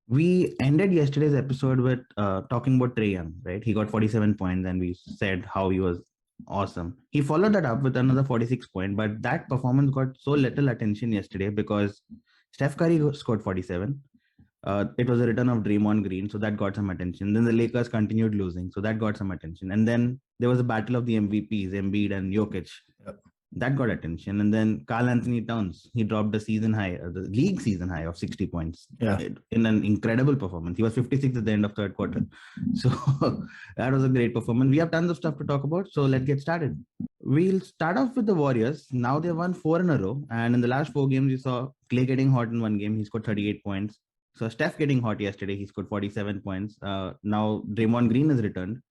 We ended yesterday's episode with talking about Trey Young, right? He got 47 points and we said how he was awesome. He followed that up with another 46 point, but that performance got so little attention yesterday because Steph Curry scored 47. It was a return of Draymond Green, so that got some attention. Then the Lakers continued losing, so that got some attention. And then there was a battle of the MVPs, Embiid and Jokic. Yep. That got attention. And then Karl Anthony Towns, he dropped the season high, the league season high of 60 points in an incredible performance. He was 56 at the end of third quarter. So that was a great performance. We have tons of stuff to talk about, so let's get started. We'll start off with the Warriors. Now they won 4 in a row. And in the last 4 games, you saw Clay getting hot in one game. He scored 38 points. So Steph getting hot yesterday. He scored 47 points. Now Draymond Green has returned.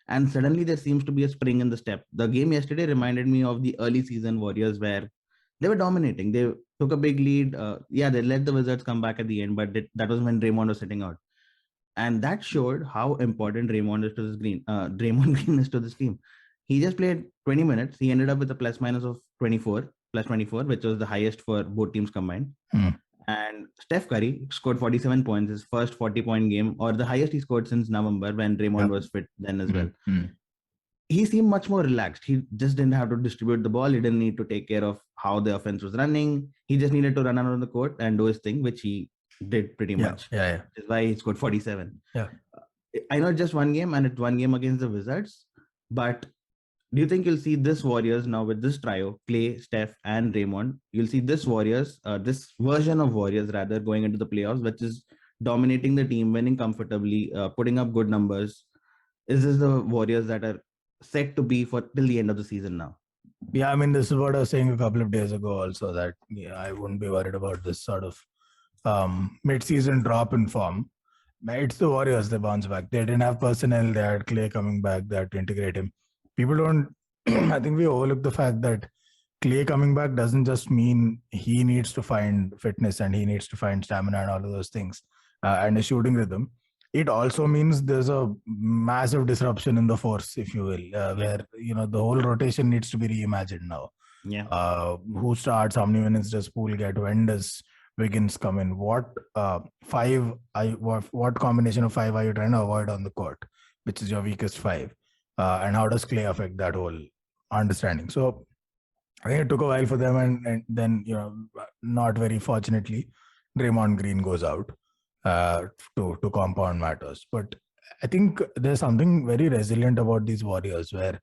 And suddenly there seems to be a spring in the step. The game yesterday reminded me of the early season Warriors where they were dominating. They took a big lead. They let the Wizards come back at the end, but that was when Draymond was sitting out. And that showed how important Draymond is to this Draymond Green is to this team. He just played 20 minutes. He ended up with a plus minus of 24, plus 24, which was the highest for both teams combined. And Steph Curry scored 47 points, his first 40-point game, or the highest he scored since November when Draymond was fit then as well. He seemed much more relaxed. He just didn't have to distribute the ball. He didn't need to take care of how the offense was running. He just needed to run around the court and do his thing, which he did pretty much. Yeah. Which is why he scored 47. Yeah. I know it's just one game and it's one game against the Wizards, but do you think you'll see this Warriors now with this trio, Clay, Steph, and Draymond? You'll see this Warriors, this version of Warriors rather, going into the playoffs, which is dominating the team, winning comfortably, putting up good numbers. Is this the Warriors that are set to be for till the end of the season now? Yeah, I mean, this is what I was saying a couple of days ago also, that I wouldn't be worried about this sort of mid-season drop in form. It's the Warriors, they bounce back. They didn't have personnel. They had Clay coming back. They had to integrate him. People don't, I think we overlook the fact that Clay coming back doesn't just mean he needs to find fitness and he needs to find stamina and all of those things and a shooting rhythm. It also means there's a massive disruption in the force, if you will, where, the whole rotation needs to be reimagined now. Yeah. Who starts, how many minutes does Poole get, when does Wiggins come in, what combination of 5 are you trying to avoid on the court, which is your weakest 5, and how does Clay affect that whole understanding? So I think it took a while for them, and then, not very fortunately, Draymond Green goes out to compound matters. But I think there's something very resilient about these Warriors where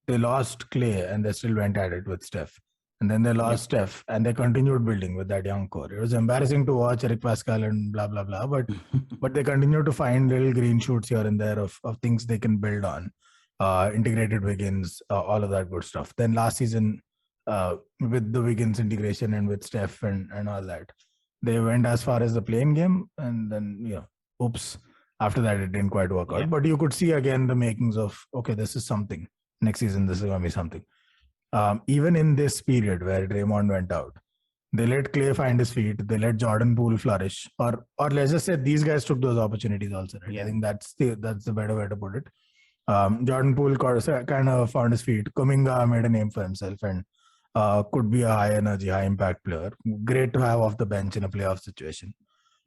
they lost Clay and they still went at it with Steph. And then they lost Steph and they continued building with that young core. It was embarrassing to watch Eric Pascal and blah, blah, blah. But they continued to find little green shoots here and there of things they can build on. Integrated Wiggins, all of that good stuff. Then last season, with the Wiggins integration and with Steph and all that, they went as far as the play-in game. And then, oops, after that, it didn't quite work out. But you could see again the makings of, okay, this is something. Next season, this is going to be something. Even in this period where Draymond went out, they let Clay find his feet. They let Jordan Poole flourish, or let's just say these guys took those opportunities also. Right? I think that's the better way to put it. Jordan Poole kind of found his feet. Kuminga made a name for himself and could be a high energy, high impact player. Great to have off the bench in a playoff situation.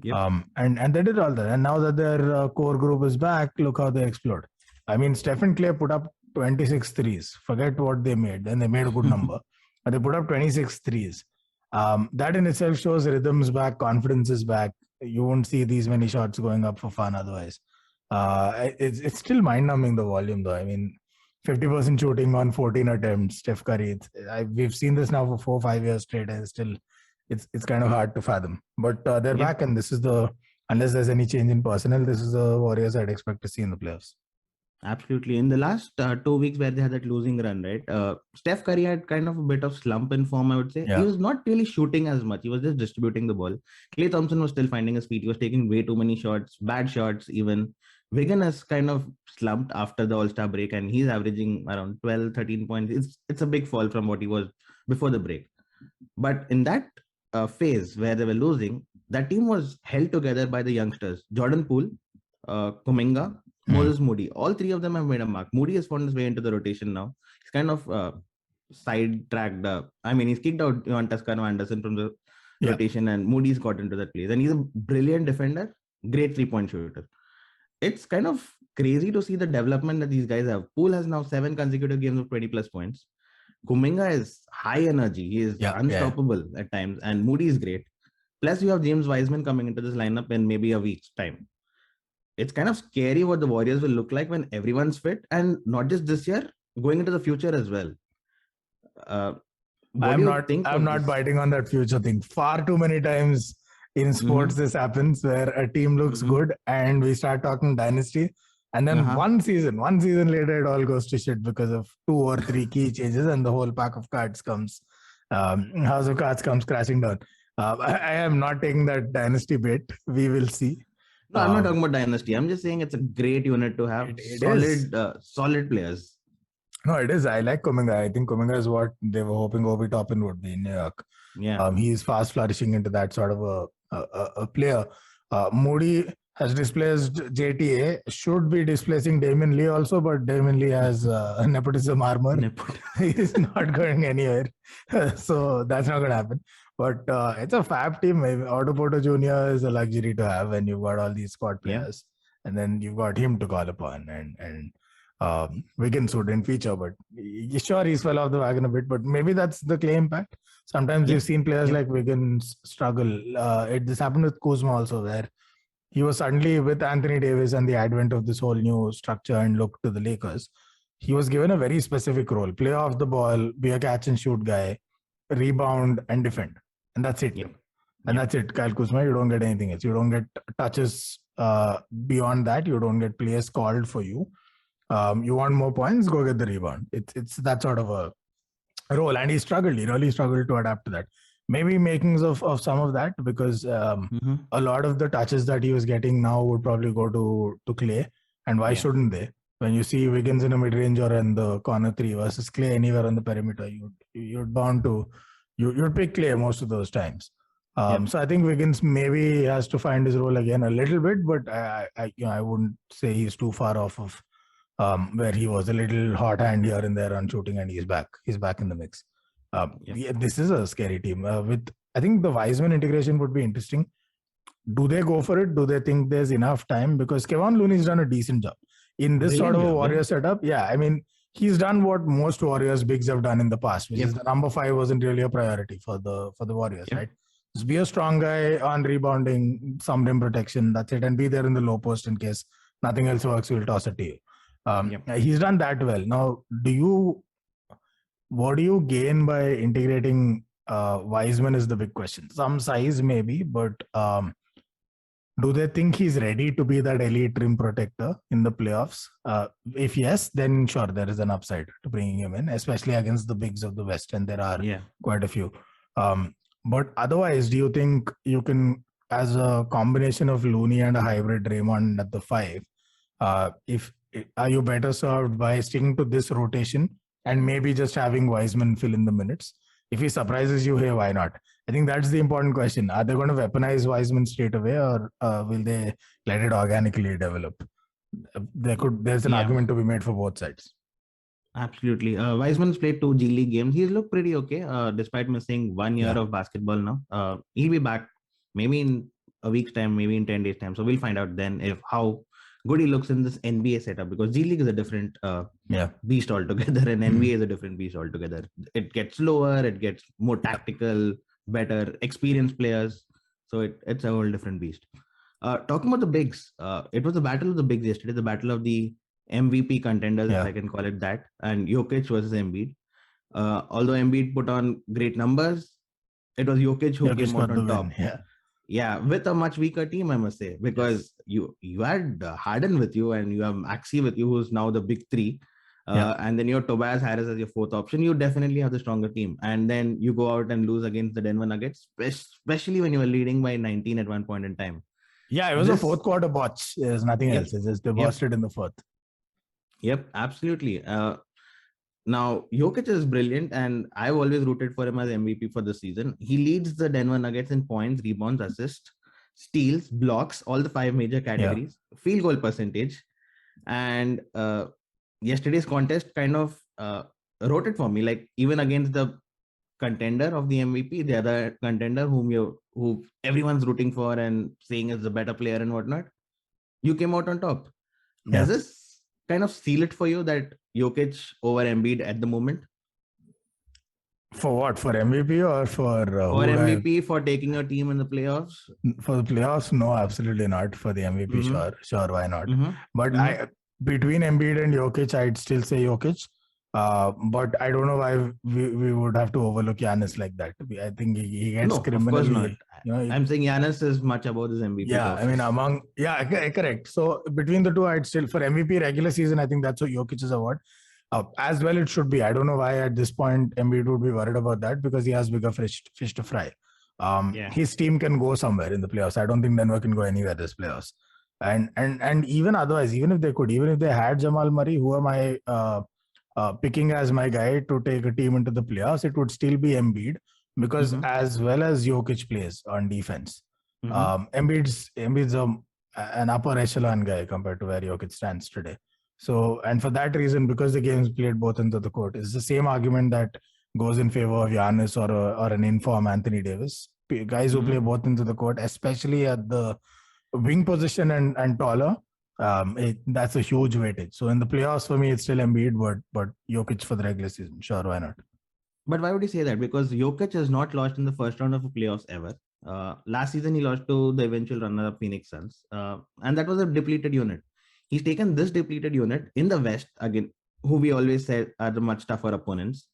And they did all that. And now that their core group is back, look how they explode. I mean, Steph and Clay put up 26 threes. Forget what they made. Then they made a good number. But they put up 26 threes. That in itself shows rhythm's back, confidence is back. You won't see these many shots going up for fun otherwise. It's still mind-numbing, the volume, though. I mean, 50% shooting on 14 attempts, Steph Curry. We've seen this now for 4-5 years straight, and still it's kind of hard to fathom. But they're back, and this is unless there's any change in personnel, this is the Warriors I'd expect to see in the playoffs. Absolutely. In the last 2 weeks where they had that losing run, right? Steph Curry had kind of a bit of slump in form, I would say. He was not really shooting as much. He was just distributing the ball. Klay Thompson was still finding his feet. He was taking way too many shots, bad shots even. Wiggins has kind of slumped after the All-Star break and he's averaging around 12, 13 points. It's a big fall from what he was before the break. But in that phase where they were losing, that team was held together by the youngsters. Jordan Poole, Kuminga, Moses Moody. All 3 of them have made a mark. Moody has found his way into the rotation now. He's kind of sidetracked. He's kicked out Ivan Toscano Anderson from the rotation and Moody's got into that place. And he's a brilliant defender, great 3-point shooter. It's kind of crazy to see the development that these guys have. Poole has now 7 consecutive games of 20 plus points. Kuminga is high energy. He is unstoppable at times, and Moody is great. Plus, you have James Wiseman coming into this lineup in maybe a week's time. It's kind of scary what the Warriors will look like when everyone's fit, and not just this year, going into the future as well. I'm not biting on that future thing. Far too many times in sports this happens where a team looks good and we start talking dynasty, and then one season later it all goes to shit because of 2 or 3 key changes and the whole pack of cards comes, house of cards comes crashing down. I am not taking that dynasty bait. We will see. No, I'm not talking about dynasty. I'm just saying it's a great unit to have. Solid players. No, it is. I like Kuminga. I think Kuminga is what they were hoping Obi Toppin would be in New York. Yeah. He is fast flourishing into that sort of a player. Moody has displaced JTA, should be displacing Damian Lee also, but Damian Lee has a nepotism armor. He is not going anywhere. So that's not going to happen. But it's a fab team. Otto Porter Jr. is a luxury to have when you've got all these squad players. Yeah. And then you've got him to call upon. And Wiggins wouldn't feature, but sure, he's fell off the wagon a bit, but maybe that's the clay impact. Sometimes you've seen players like Wiggins struggle. This happened with Kuzma also, where he was suddenly with Anthony Davis and the advent of this whole new structure and look to the Lakers. He was given a very specific role: play off the ball, be a catch and shoot guy, rebound and defend, and that's it. And that's it. Kyle Kuzma, you don't get anything else. You don't get touches beyond that. You don't get players called for you. You want more points, go get the rebound. It's that sort of a role, and he really struggled to adapt to that. Maybe makings of some of that, because a lot of the touches that he was getting now would probably go to Clay, and why shouldn't they? When you see Wiggins in a mid-range or in the corner 3 versus Clay anywhere on the perimeter, you'd pick Clay most of those times. So I think Wiggins maybe has to find his role again a little bit, but I wouldn't say he's too far off of where he was. A little hot hand here and there on shooting, and he's back in the mix. This is a scary team. I think the Wiseman integration would be interesting. Do they go for it? Do they think there's enough time? Because Kevon Looney's done a decent job in this sort of a Warrior setup. Yeah, I mean, he's done what most Warriors bigs have done in the past, which is the number 5 wasn't really a priority for the Warriors, right? Just be a strong guy on rebounding, some rim protection, that's it, and be there in the low post in case nothing else works. We'll toss it to you. He's done that well. Now, what do you gain by integrating Wiseman is the big question. Some size maybe, but do they think he's ready to be that elite rim protector in the playoffs? If yes, then sure, there is an upside to bringing him in, especially against the bigs of the West, and there are quite a few. But otherwise, do you think you can, as a combination of Looney and a hybrid Draymond at the 5, are you better served by sticking to this rotation and maybe just having Wiseman fill in the minutes? If he surprises you, hey, why not? I think that's the important question. Are they going to weaponize Wiseman straight away, or will they let it organically develop? There's an argument to be made for both sides. Absolutely. Wiseman's played 2 G League games. He's looked pretty okay, despite missing 1 year of basketball now. He'll be back maybe in a week's time, maybe in 10 days' time. So we'll find out then how good he looks in this NBA setup, because G League is a different beast altogether, and NBA is a different beast altogether. It gets slower, it gets more tactical, better, experienced players. So it's a whole different beast. Talking about the bigs, it was the battle of the bigs yesterday, the battle of the MVP contenders, if I can call it that, and Jokic versus Embiid. Although Embiid put on great numbers, it was Jokic who came out on top. Yeah, with a much weaker team, I must say, because you had Harden with you, and you have Maxey with you, who's now the big 3. And then you have Tobias Harris as your 4th option. You definitely have the stronger team. And then you go out and lose against the Denver Nuggets, especially when you were leading by 19 at one point in time. Yeah, it was a 4th quarter botch. There's nothing else. It's just they busted in the 4th. Yep, absolutely. Now, Jokic is brilliant, and I've always rooted for him as MVP for the season. He leads the Denver Nuggets in points, rebounds, assists, steals, blocks, all the 5 major categories, field goal percentage. And yesterday's contest kind of wrote it for me. Like, even against the contender of the MVP, the other contender whom you who everyone's rooting for and saying is the better player and whatnot, you came out on top. Does this kind of seal it for you that Jokic over Embiid at the moment? For what? For MVP or for MVP for taking your team in the playoffs? For the playoffs, no, absolutely not. For the MVP, sure, why not? But I between Embiid and Jokic, I'd still say Jokic. But I don't know why we would have to overlook Giannis like that. I think he gets criminally. Of course not. I'm saying Giannis is much above his MVP. Yeah, I mean correct. So between the two, I'd still for MVP regular season, I think that's what Jokic's award. As well, it should be. I don't know why at this point Embiid would be worried about that because he has bigger fish to fry. His team can go somewhere in the playoffs. I don't think Denver can go anywhere this playoffs. And even otherwise, even if they had Jamal Murray, who am I picking as my guy to take a team into the playoffs, it would still be Embiid because as well as Jokic plays on defense, Embiid's an upper echelon guy compared to where Jokic stands today. So, and for that reason, because the game's played both into the court, it's the same argument that goes in favor of Giannis or an inform Anthony Davis. Guys who play both into the court, especially at the wing position and taller, that's a huge weightage. So in the playoffs, for me, it's still Embiid, but Jokic for the regular season. Sure, why not? But why would you say that? Because Jokic has not lost in the first round of the playoffs ever. Last season, he lost to the eventual runner-up Phoenix Suns. And that was a depleted unit. He's taken this depleted unit in the West, again, who we always said are the much tougher opponents,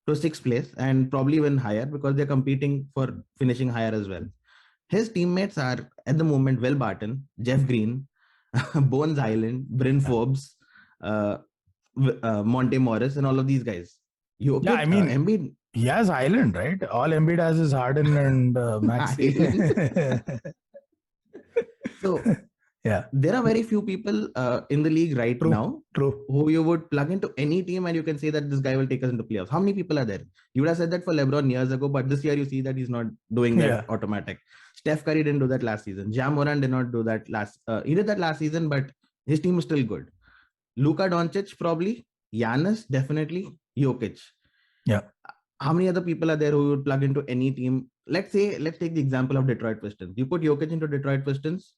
to 6th place and probably even higher because they're competing for finishing higher as well. His teammates are, at the moment, Will Barton, Jeff Green, Bones Island, Bryn Forbes, Monte Morris, and all of these guys. Jokic, Embiid. He has Island, right? All Embiid has is Harden and Maxey. So, there are very few people in the league now who you would plug into any team and you can say that this guy will take us into playoffs. How many people are there? You would have said that for LeBron years ago, but this year you see that he's not doing that automatic. Steph Curry didn't do that last season. Ja Morant did not do that he did that last season, but his team is still good. Luka Doncic probably, Giannis definitely, Jokic. Yeah. How many other people are there who would plug into any team? Let's take the example of Detroit Pistons. You put Jokic into Detroit Pistons,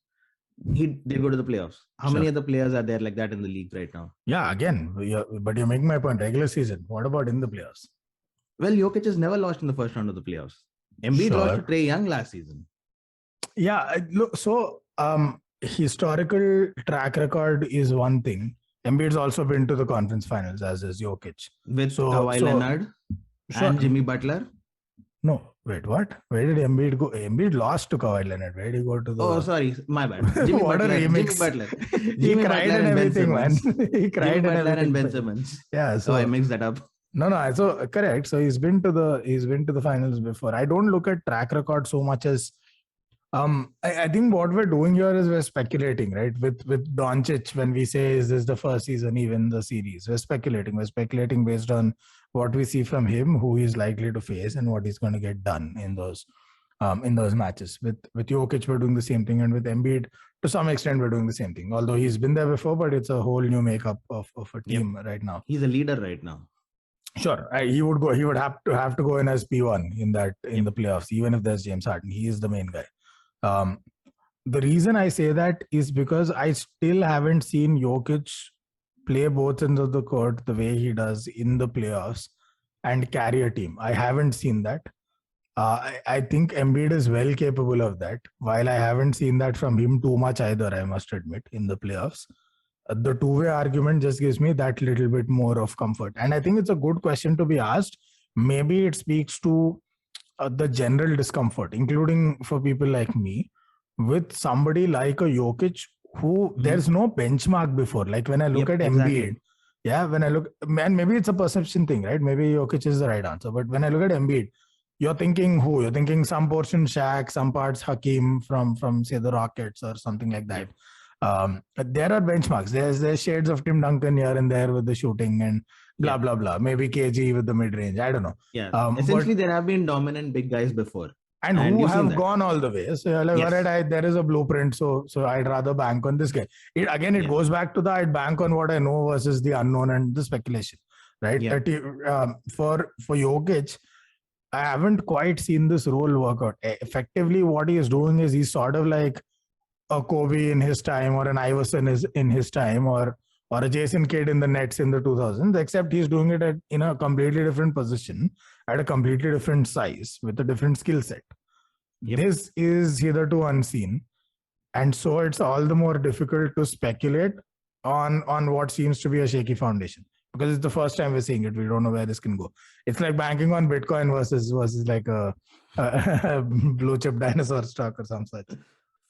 they go to the playoffs. How many other players are there like that in the league right now? Yeah, again, but you're making my point. Regular season. What about in the playoffs? Well, Jokic has never lost in the first round of the playoffs. Embiid lost to Trae Young last season. Yeah, look. So, historical track record is one thing. Embiid's also been to the conference finals, as is Jokic. With Kawhi Leonard and Jimmy Butler. No, wait, what? Where did Embiid go? Embiid lost to Kawhi Leonard. Where did he go to the... Oh, sorry. My bad. Jimmy Butler. He cried and everything, man. He cried and Ben Simmons. Yeah. So I mixed that up. No. So correct. So he's been to the finals before. I don't look at track record so much as... I think what we're doing here is we're speculating, right? With Doncic, when we say, is this the first season he wins the series? We're speculating based on what we see from him, who he's likely to face, and what he's going to get done in those matches. With Jokic, we're doing the same thing, and with Embiid, to some extent, we're doing the same thing. Although he's been there before, but it's a whole new makeup of a team right now. He's a leader right now. Sure, he would have to go in as P1 in the playoffs, even if there's James Harden. He is the main guy. The reason I say that is because I still haven't seen Jokic play both ends of the court the way he does in the playoffs and carry a team. I haven't seen that. I think Embiid is well capable of that. While I haven't seen that from him too much either, I must admit, in the playoffs. The two-way argument just gives me that little bit more of comfort. And I think it's a good question to be asked. Maybe it speaks to the general discomfort, including for people like me, with somebody like a Jokic who there's no benchmark before. Like when I look at Embiid, and maybe it's a perception thing, right? Maybe Jokic is the right answer. But when I look at Embiid, you're thinking who? You're thinking some portion Shaq, some parts Hakeem from say the Rockets or something like that. There are benchmarks. There's shades of Tim Duncan here and there with the shooting and blah blah blah. Maybe KG with the mid range. I don't know. Yeah. Essentially, there have been dominant big guys before, and who have gone all the way. So you're like, all right, there is a blueprint. So I'd rather bank on this guy. It goes back to I'd bank on what I know versus the unknown and the speculation, right? For Jokic, I haven't quite seen this role work out. Effectively, what he is doing is he's sort of like a Kobe in his time, or an Iverson is in his time, or a Jason Kidd in the Nets in the 2000s, except he's doing it in a completely different position, at a completely different size, with a different skill set. Yep. This is hitherto unseen. And so it's all the more difficult to speculate on what seems to be a shaky foundation, because it's the first time we're seeing it. We don't know where this can go. It's like banking on Bitcoin versus like a blue chip dinosaur stock or some such.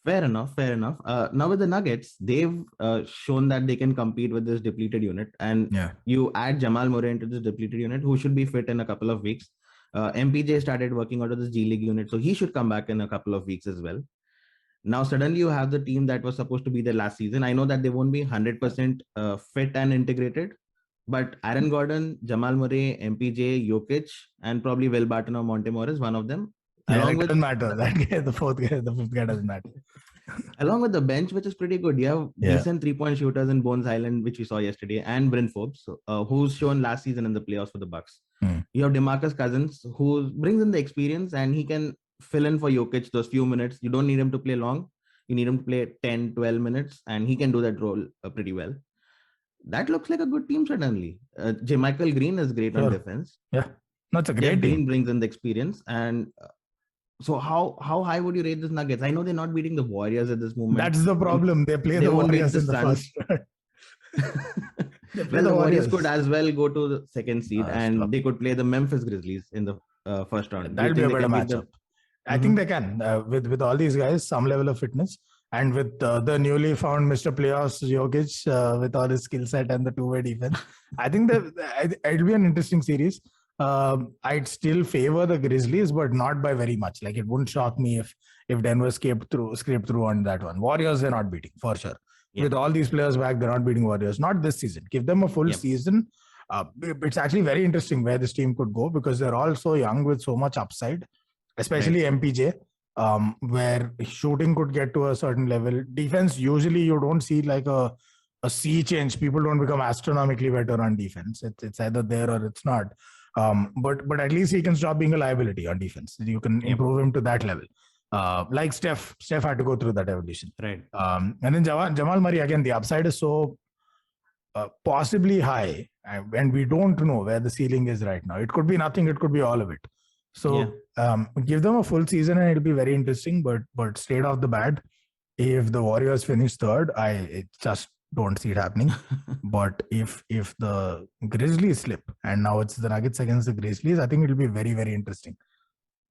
Fair enough. Now with the Nuggets, they've shown that they can compete with this depleted unit, and you add Jamal Murray into this depleted unit, who should be fit in a couple of weeks. MPJ started working out of this G League unit, so he should come back in a couple of weeks as well. Now suddenly you have the team that was supposed to be there last season. I know that they won't be 100% fit and integrated, but Aaron Gordon, Jamal Murray, MPJ, Jokic, and probably Will Barton or Monte Morris, one of them. Yeah, it doesn't matter. That guy, the fifth guy doesn't matter. Along with the bench, which is pretty good. You have decent 3-point shooters in Bones Highland, which we saw yesterday, and Bryn Forbes, who's shown last season in the playoffs for the Bucks. You have DeMarcus Cousins, who brings in the experience, and he can fill in for Jokic those few minutes. You don't need him to play long. You need him to play 10, 12 minutes, and he can do that role pretty well. That looks like a good team, certainly. Michael Green is great on defense. Yeah, that's a great team. Green brings in the experience. And so how high would you rate this Nuggets? I know they're not beating the Warriors at this moment. That's the problem. They play the Warriors in the first round. Well, the Warriors could as well go to the second seed, and they could play the Memphis Grizzlies in the first round. That'll be a better matchup. I think they can, with all these guys, some level of fitness, and with the newly found Mr. Playoffs Jokic, with all his skill set and the two-way defense. I think that it'll be an interesting series. I'd still favor the Grizzlies, but not by very much. Like, it wouldn't shock me if Denver scraped through on that one. Warriors, they're not beating, for sure. Yeah. With all these players back, they're not beating Warriors. Not this season. Give them a full season. It's actually very interesting where this team could go, because they're all so young with so much upside. Especially MPJ, where shooting could get to a certain level. Defense, usually you don't see like a sea change. People don't become astronomically better on defense. It's either there or it's not. But at least he can stop being a liability on defense. You can improve him to that level. Like Steph had to go through that evolution. Right. And then Jamal Murray, again, the upside is so possibly high, and we don't know where the ceiling is right now. It could be nothing. It could be all of it. So give them a full season and it'll be very interesting. But straight off the bat, if the Warriors finish third, I just don't see it happening. But if the Grizzlies slip, and now it's the Nuggets against the Grizzlies, I think it'll be very, very interesting.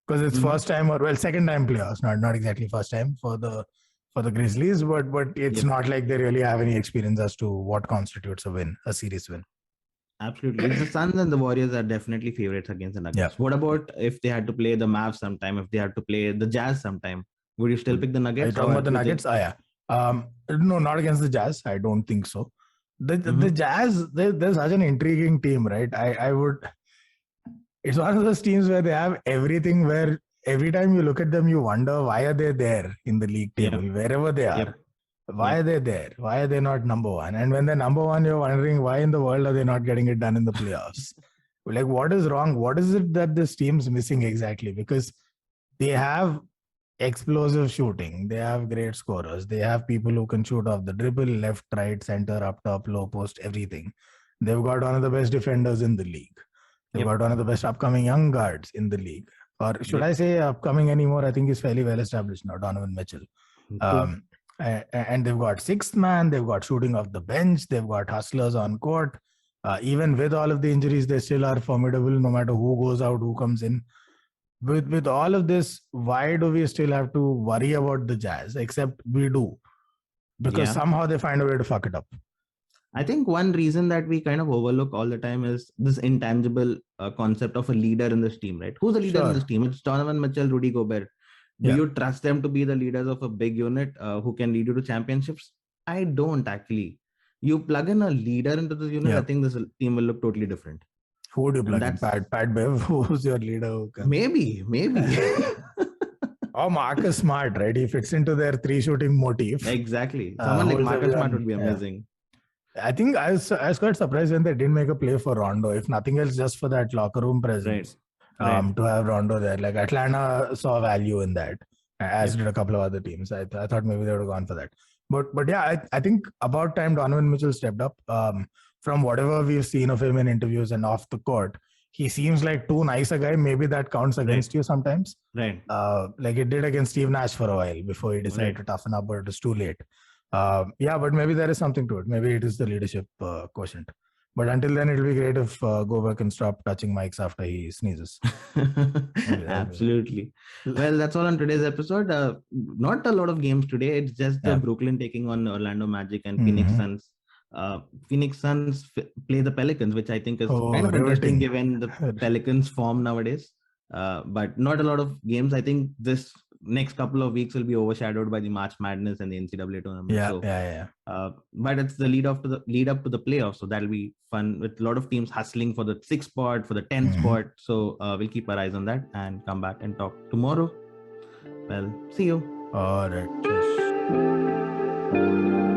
Because it's first time, or second time playoffs, not exactly first time for the Grizzlies, but it's not like they really have any experience as to what constitutes a series win. Absolutely. The Suns and the Warriors are definitely favorites against the Nuggets. What about if they had to play the Mavs sometime, if they had to play the Jazz sometime? Would you still pick the Nuggets? Are you talking about the Nuggets? No, not against the Jazz. I don't think so. The Jazz, they're such an intriguing team, right? I would... It's one of those teams where they have everything, where every time you look at them, you wonder, why are they there in the league table, wherever they are? Why are they there? Why are they not number one? And when they're number one, you're wondering, why in the world are they not getting it done in the playoffs? Like, what is wrong? What is it that this team's missing exactly? Because they have explosive shooting. They have great scorers. They have people who can shoot off the dribble, left, right, center, up top, low post, everything. They've got one of the best defenders in the league. They've got one of the best upcoming young guards in the league. Or should I say upcoming anymore? I think he's fairly well established now, Donovan Mitchell. And they've got sixth man, they've got shooting off the bench, they've got hustlers on court. Even with all of the injuries, they still are formidable no matter who goes out, who comes in. With all of this, why do we still have to worry about the Jazz? Except we do. Because somehow they find a way to fuck it up. I think one reason that we kind of overlook all the time is this intangible concept of a leader in this team, right? Who's the leader in this team? It's Donovan Mitchell, Rudy Gobert. Do you trust them to be the leaders of a big unit who can lead you to championships? I don't actually. You plug in a leader into this unit, I think this team will look totally different. Who would you plug in? Pat Bev? Who's your leader? Maybe. Or Marcus Smart, right? He fits into their 3-shooting motif. Exactly. Someone like Marcus Smart would be amazing. I think I was quite surprised when they didn't make a play for Rondo. If nothing else, just for that locker room presence. to have Rondo there. Like Atlanta saw value in that, as did a couple of other teams. I thought maybe they would have gone for that. But yeah, I think about time Donovan Mitchell stepped up. From whatever we've seen of him in interviews and off the court, he seems like too nice a guy. Maybe that counts against you sometimes. Right. Like it did against Steve Nash for a while before he decided to toughen up, but it was too late. But maybe there is something to it. Maybe it is the leadership quotient. But until then, it'll be great if Gobert can stop touching mics after he sneezes. Absolutely. Well, that's all on today's episode. Not a lot of games today. It's just Brooklyn taking on Orlando Magic and Phoenix Suns. Phoenix Suns play the Pelicans, which I think is kind of interesting given the Pelicans' form nowadays. But not a lot of games. I think this next couple of weeks will be overshadowed by the March Madness and the NCAA tournament. But it's the lead up to the playoffs, so that'll be fun with a lot of teams hustling for the 6th spot, for the 10th spot. So we'll keep our eyes on that and come back and talk tomorrow. Well, see you. All right. Cheers.